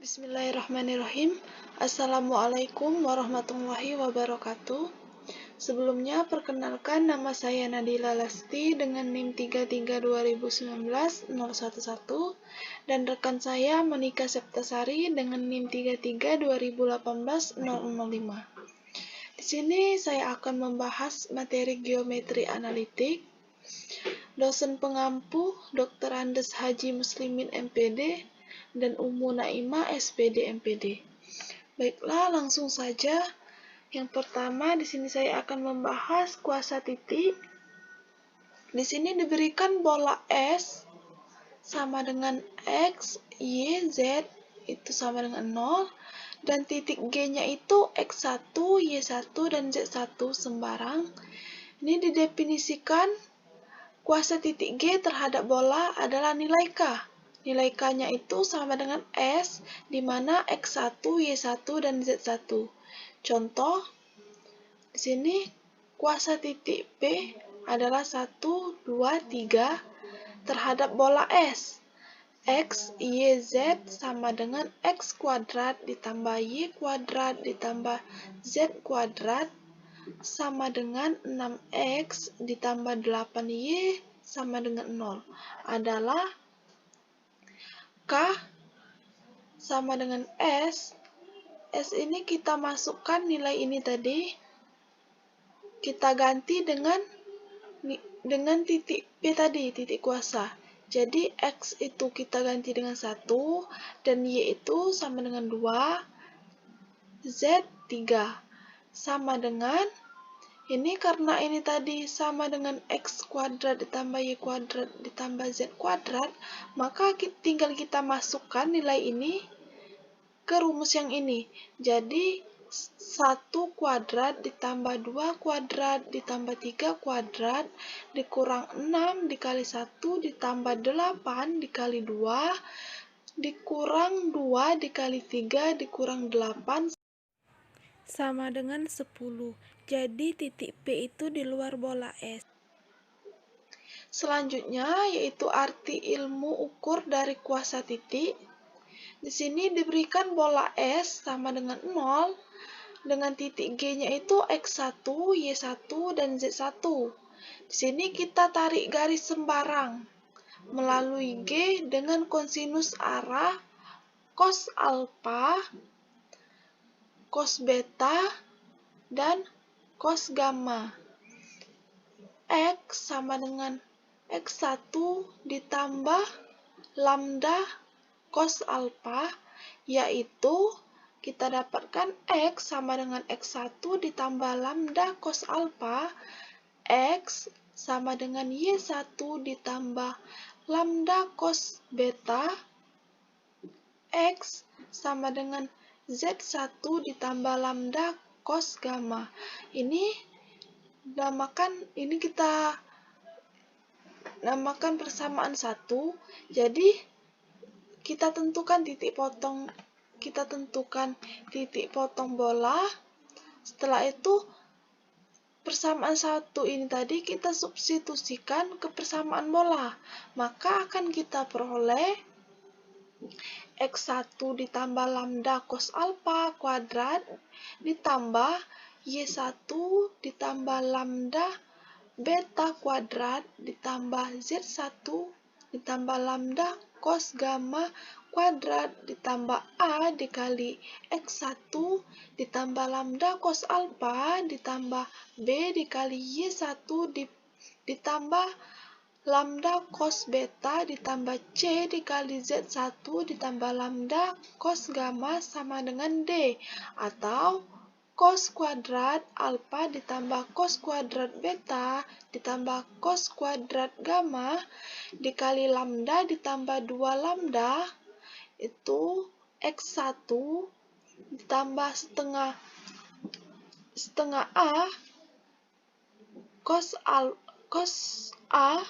Bismillahirrahmanirrahim. Assalamualaikum warahmatullahi wabarakatuh. Sebelumnya, perkenalkan nama saya Nadila Lasti dengan NIM 332019-011 dan rekan saya Monika Septasari dengan NIM 332018-005. Di sini saya akan membahas materi geometri analitik. Dosen pengampu Dr. Andes Haji Muslimin MPD dan Ummu Naimah SPD MPD. Baiklah, langsung saja. Yang pertama, di sini saya akan membahas kuasa titik. Di sini diberikan bola S sama dengan X, Y, Z itu sama dengan 0 dan titik G-nya itu X1, Y1 dan Z1 sembarang. Ini didefinisikan kuasa titik G terhadap bola adalah nilai K. Nilai K-nya itu sama dengan S, di mana X1, Y1, dan Z1. Contoh, di sini kuasa titik P adalah 1, 2, 3 terhadap bola S. X, Y, Z sama dengan X kuadrat ditambah Y kuadrat ditambah Z kuadrat sama dengan 6X ditambah 8Y sama dengan 0 adalah K sama dengan S. S ini kita masukkan nilai ini tadi, kita ganti dengan titik P tadi, titik kuasa. Jadi X itu kita ganti dengan 1 dan Y itu sama dengan 2, Z 3 sama dengan ini, karena ini tadi sama dengan X kuadrat ditambah Y kuadrat ditambah Z kuadrat, maka tinggal kita masukkan nilai ini ke rumus yang ini. Jadi 1 kuadrat ditambah 2 kuadrat ditambah 3 kuadrat dikurang 6 dikali 1 ditambah 8 dikali 2 dikurang 2 dikali 3 dikurang 8 sama dengan 10. Jadi titik P itu di luar bola S. Selanjutnya yaitu arti ilmu ukur dari kuasa titik. Di sini diberikan bola S sama dengan 0 dengan titik G-nya itu X1, Y1, dan Z1. Di sini kita tarik garis sembarang melalui G dengan kosinus arah cos alfa, cos beta, dan cos gamma. X sama dengan X1 ditambah lambda cos alfa, yaitu kita dapatkan X sama dengan X1 ditambah lambda cos alfa, X sama dengan Y1 ditambah lambda cos beta, X sama dengan Z1 ditambah lambda cos gamma. Ini kita namakan persamaan 1. Jadi kita tentukan titik potong bola. Setelah itu persamaan 1 ini tadi kita substitusikan ke persamaan bola, maka akan kita peroleh X1 ditambah lambda cos alfa kuadrat ditambah Y1 ditambah lambda beta kuadrat ditambah Z1 ditambah lambda cos gamma kuadrat ditambah A dikali X1 ditambah lambda cos alfa ditambah B dikali Y1 ditambah lambda cos beta ditambah C dikali Z1 ditambah lambda cos gamma sama dengan D, atau cos kuadrat alfa ditambah cos kuadrat beta ditambah cos kuadrat gamma dikali lambda ditambah 2 lambda itu X1 ditambah setengah A cos A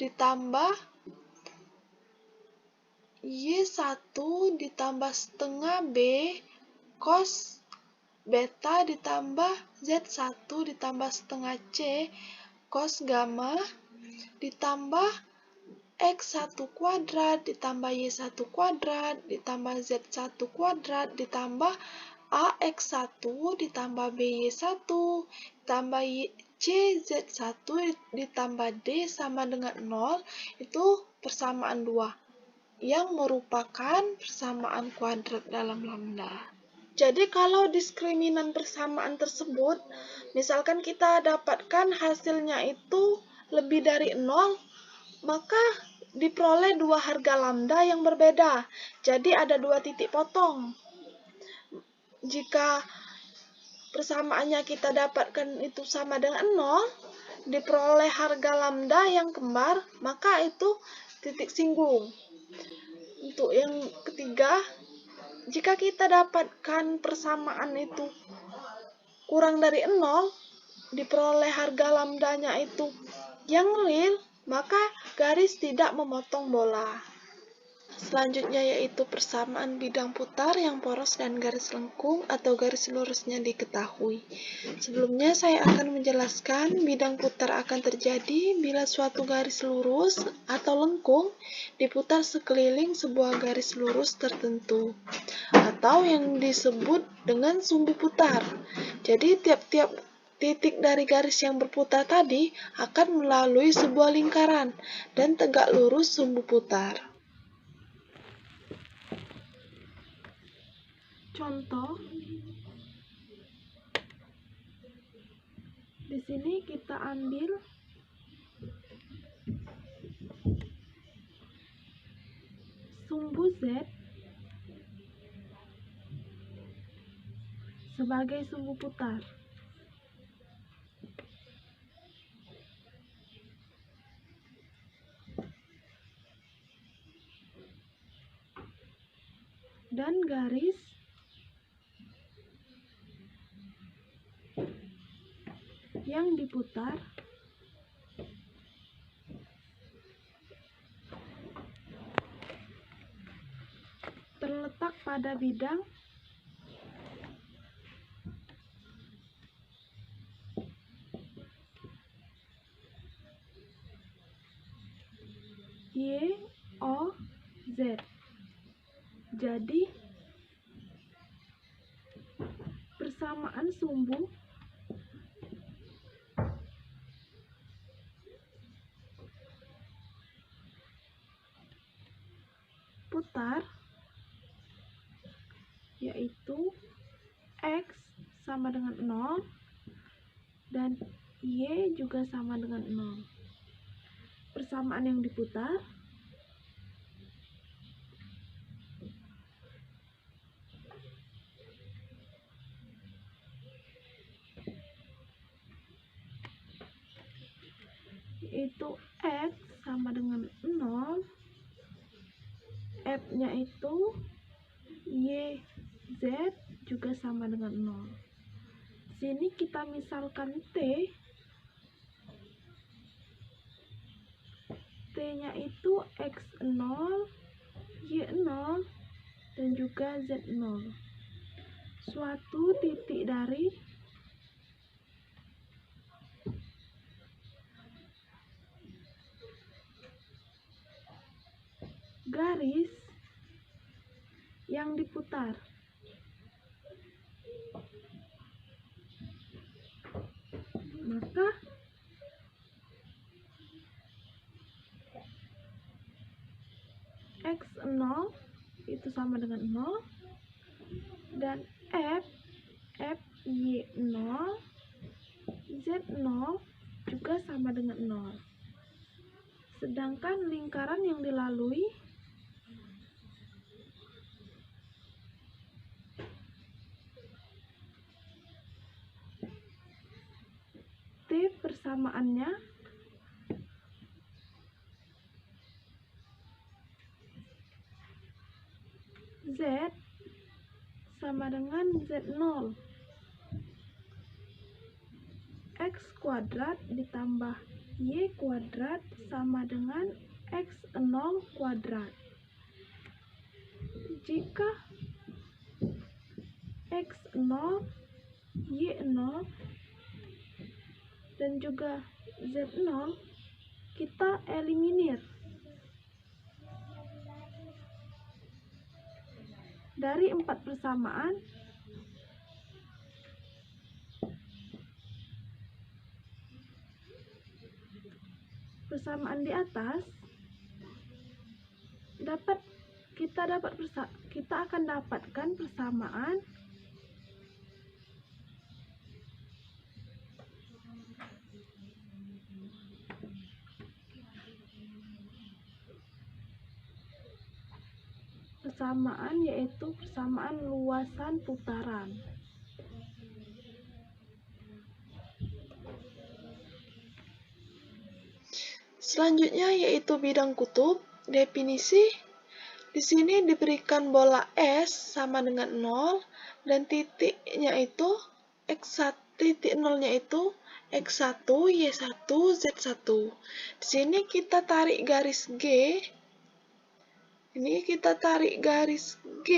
ditambah Y1 ditambah setengah B cos beta ditambah Z1 ditambah setengah C cos gamma ditambah X1 kuadrat ditambah Y1 kuadrat ditambah Z1 kuadrat ditambah AX1 ditambah BY1 ditambah CZ1 ditambah D sama dengan 0, itu persamaan 2 yang merupakan persamaan kuadrat dalam lambda. Jadi kalau diskriminan persamaan tersebut, misalkan kita dapatkan hasilnya itu lebih dari 0, maka diperoleh dua harga lambda yang berbeda. Jadi ada dua titik potong. Jika persamaannya kita dapatkan itu sama dengan 0, diperoleh harga lambda yang kembar, maka itu titik singgung. Untuk yang ketiga, jika kita dapatkan persamaan itu kurang dari 0, diperoleh harga lambdanya itu yang real, maka garis tidak memotong bola. Selanjutnya yaitu persamaan bidang putar yang poros dan garis lengkung atau garis lurusnya diketahui. Sebelumnya saya akan menjelaskan bidang putar akan terjadi bila suatu garis lurus atau lengkung diputar sekeliling sebuah garis lurus tertentu, atau yang disebut dengan sumbu putar. Jadi tiap-tiap titik dari garis yang berputar tadi akan melalui sebuah lingkaran dan tegak lurus sumbu putar. Contoh, di sini kita ambil sumbu Z sebagai sumbu putar. Dan garis yang diputar terletak pada bidang Y, O, Z. Jadi, persamaan sumbu putar yaitu X sama dengan 0 dan Y juga sama dengan 0. Persamaan yang diputar itu X sama dengan 0, F-nya itu Y, Z juga sama dengan 0. Sini kita misalkan T-nya itu X0, Y0, dan juga Z0. Suatu titik dari garis yang diputar. Maka X0 itu sama dengan 0 dan Y0, Z0 juga sama dengan 0. Sedangkan lingkaran yang dilalui T persamaannya Z sama dengan Z0. X kuadrat ditambah Y kuadrat sama dengan X0 kuadrat. Jika X0, Y0, dan juga Z0 kita eliminir Dari 4 persamaan, di atas kita akan dapatkan persamaan yaitu persamaan luasan putaran. Selanjutnya yaitu bidang kutub. Definisi di sini diberikan bola S sama dengan 0 dan titiknya itu titik nolnya itu X1, Y1, Z1. Di sini kita tarik garis G. Ini kita tarik garis G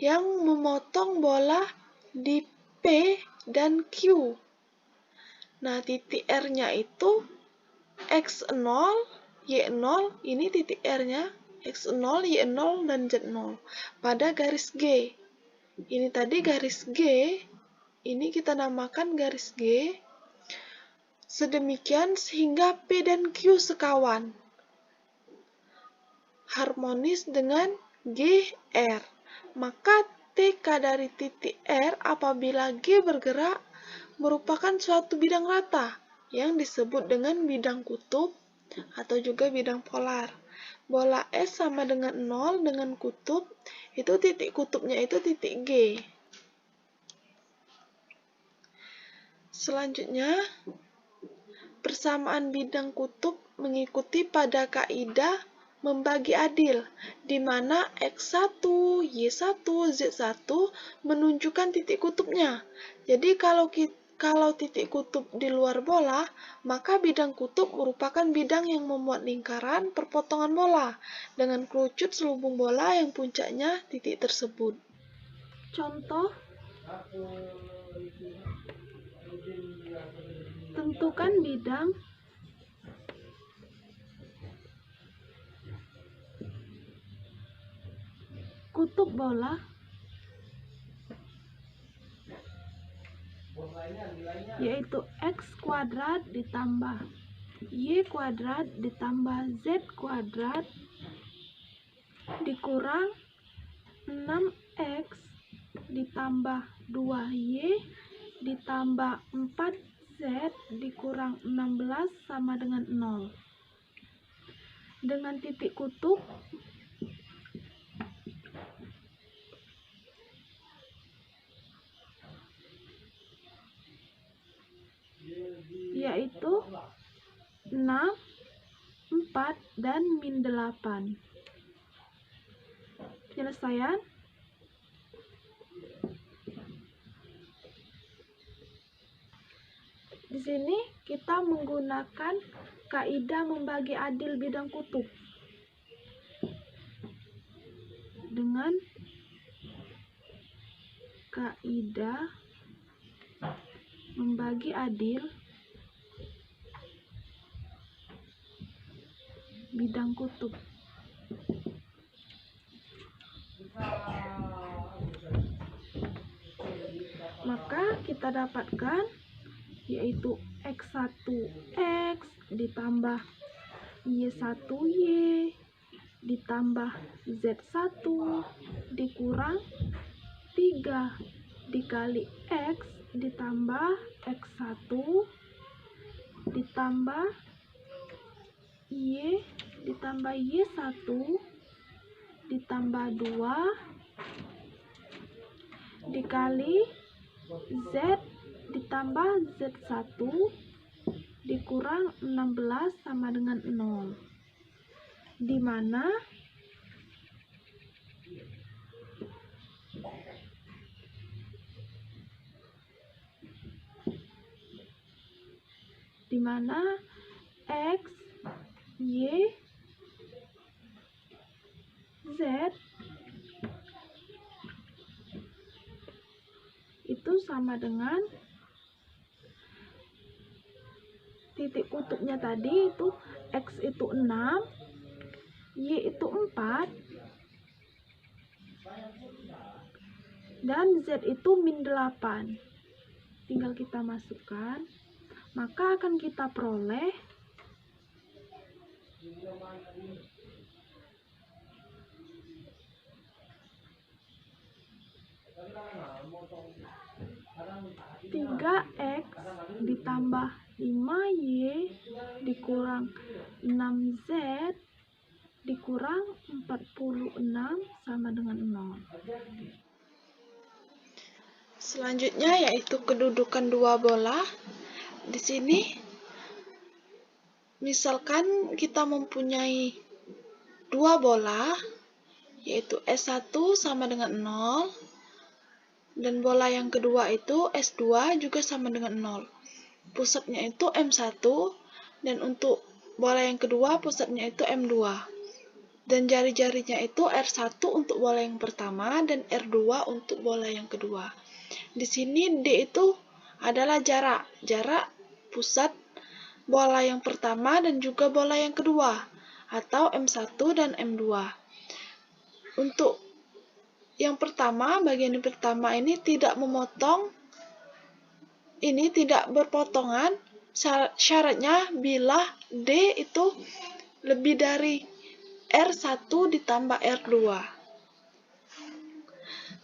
yang memotong bola di P dan Q. Nah, titik R-nya itu X0, Y0, ini titik R-nya X0, Y0, dan Z0 pada garis G. Ini tadi garis G, ini kita namakan garis G, sedemikian sehingga P dan Q sekawan, harmonis dengan GR. Maka TK dari titik R apabila G bergerak merupakan suatu bidang rata yang disebut dengan bidang kutub atau juga bidang polar. Bola S sama dengan 0 dengan kutub, itu titik kutubnya itu titik G. Selanjutnya, persamaan bidang kutub mengikuti pada kaidah membagi adil, di mana X1, Y1, Z1 menunjukkan titik kutubnya. Jadi kalau titik kutub di luar bola, maka bidang kutub merupakan bidang yang memuat lingkaran perpotongan bola dengan kerucut selubung bola yang puncaknya titik tersebut. Contoh, tentukan bidang kutub bola yaitu X kuadrat ditambah Y kuadrat ditambah Z kuadrat dikurang 6X ditambah 2Y ditambah 4Z dikurang 16 sama dengan 0. Dengan titik kutub yaitu 6, 4, dan min 8. Penyelesaian. Di sini kita menggunakan kaidah membagi adil bidang kutub. Dengan kaidah membagi adil bidang kutub. Maka kita dapatkan yaitu X1X ditambah Y1Y ditambah Z1 dikurang 3 dikali X ditambah X1 ditambah Y ditambah Y1 ditambah 2 dikali Z ditambah Z1 dikurang 16 sama dengan 0, di mana X, Y, Z itu sama dengan titik kutubnya tadi itu X itu 6, Y itu 4, dan Z itu min 8. Tinggal kita masukkan, maka akan kita peroleh tiga X ditambah 5Y dikurang 6Z dikurang 46 sama dengan 0. Selanjutnya yaitu kedudukan dua bola. Di sini misalkan kita mempunyai dua bola, yaitu S1 sama dengan 0, dan bola yang kedua itu S2 juga sama dengan 0. Pusatnya itu M1, dan untuk bola yang kedua pusatnya itu M2. Dan jari-jarinya itu R1 untuk bola yang pertama dan R2 untuk bola yang kedua. Di sini D itu adalah jarak pusat bola yang pertama dan juga bola yang kedua, atau M1 dan M2. Untuk yang pertama, bagian yang pertama ini tidak memotong, ini tidak berpotongan. Syaratnya bila D itu lebih dari R1 ditambah R2.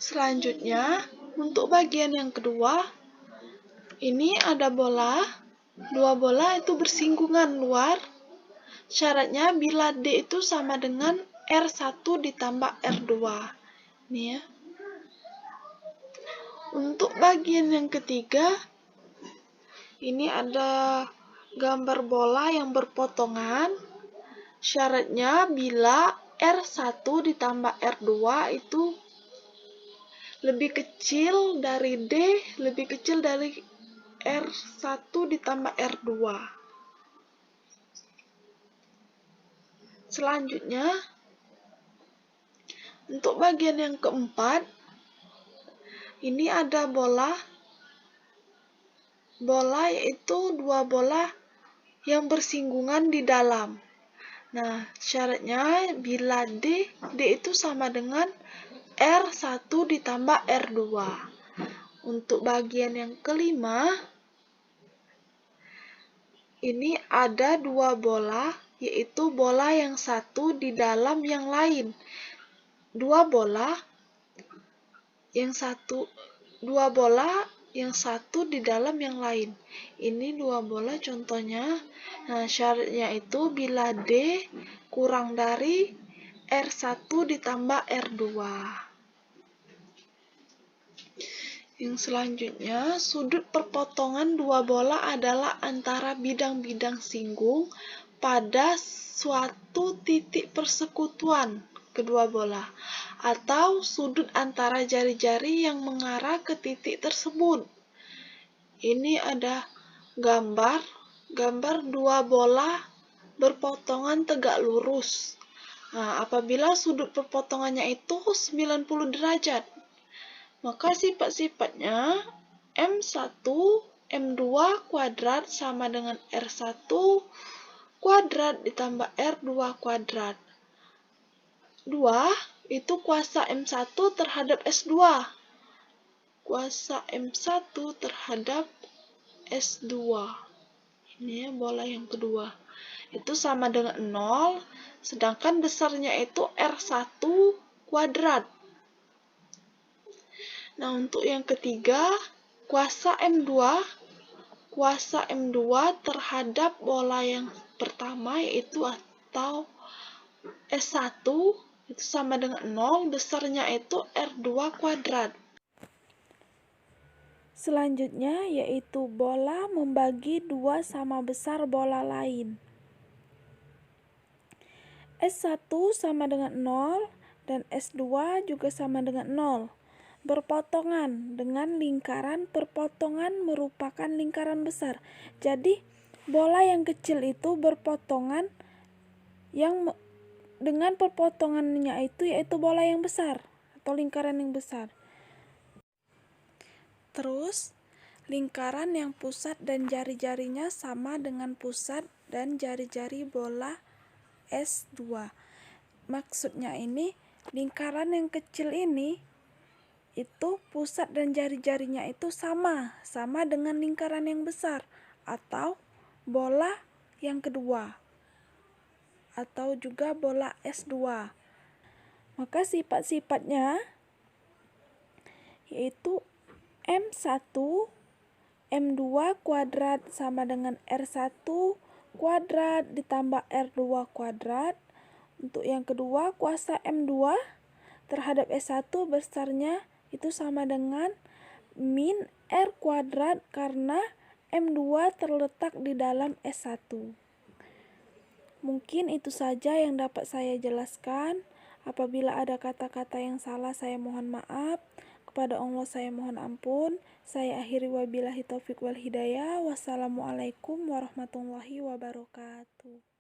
Selanjutnya, untuk bagian yang kedua, ini ada bola, dua bola itu bersinggungan luar. Syaratnya bila D itu sama dengan R1 ditambah R2. Ini ya. Untuk bagian yang ketiga, ini ada gambar bola yang berpotongan. Syaratnya bila R1 ditambah R2 itu lebih kecil dari D, lebih kecil dari R1 ditambah R2. Selanjutnya, untuk bagian yang keempat, ini ada bola yaitu dua bola yang bersinggungan di dalam. Nah, syaratnya bila D itu sama dengan R1 ditambah R2. Untuk bagian yang kelima, ini ada dua bola, yaitu bola yang satu di dalam yang lain. Dua bola yang satu di dalam yang lain. Ini dua bola contohnya. Nah, syaratnya itu bila D kurang dari R1 ditambah R2. Yang selanjutnya, sudut perpotongan dua bola adalah antara bidang-bidang singgung pada suatu titik persekutuan kedua bola, atau sudut antara jari-jari yang mengarah ke titik tersebut. Ini ada gambar dua bola berpotongan tegak lurus. Nah, apabila sudut perpotongannya itu 90 derajat, maka sifat-sifatnya M1 M2 kuadrat sama dengan R1 kuadrat ditambah R2 kuadrat. 2 itu kuasa M1 terhadap S2. Kuasa M1 terhadap S2. Ini ya, bola yang kedua. Itu sama dengan 0, sedangkan besarnya itu R1 kuadrat. Nah, untuk yang ketiga, kuasa M2 terhadap bola yang pertama yaitu atau S1 itu sama dengan 0, besarnya itu R2 kuadrat. Selanjutnya yaitu bola membagi dua sama besar bola lain. S1 sama dengan 0 dan S2 juga sama dengan 0. Berpotongan dengan lingkaran, perpotongan merupakan lingkaran besar. Jadi bola yang kecil itu berpotongan yang dengan perpotongannya itu yaitu bola yang besar atau lingkaran yang besar. Terus lingkaran yang pusat dan jari-jarinya sama dengan pusat dan jari-jari bola S2. Maksudnya ini lingkaran yang kecil ini itu pusat dan jari-jarinya itu sama dengan lingkaran yang besar atau bola yang kedua atau juga bola S2. Maka sifat-sifatnya yaitu M1 M2 kuadrat sama dengan R1 kuadrat ditambah R2 kuadrat. Untuk yang kedua, kuasa M2 terhadap S1 besarnya itu sama dengan min R kuadrat karena M2 terletak di dalam S1. Mungkin itu saja yang dapat saya jelaskan. Apabila ada kata-kata yang salah, saya mohon maaf. Kepada Allah saya mohon ampun. Saya akhiri wabillahi taufiq wal hidayah. Wassalamualaikum warahmatullahi wabarakatuh.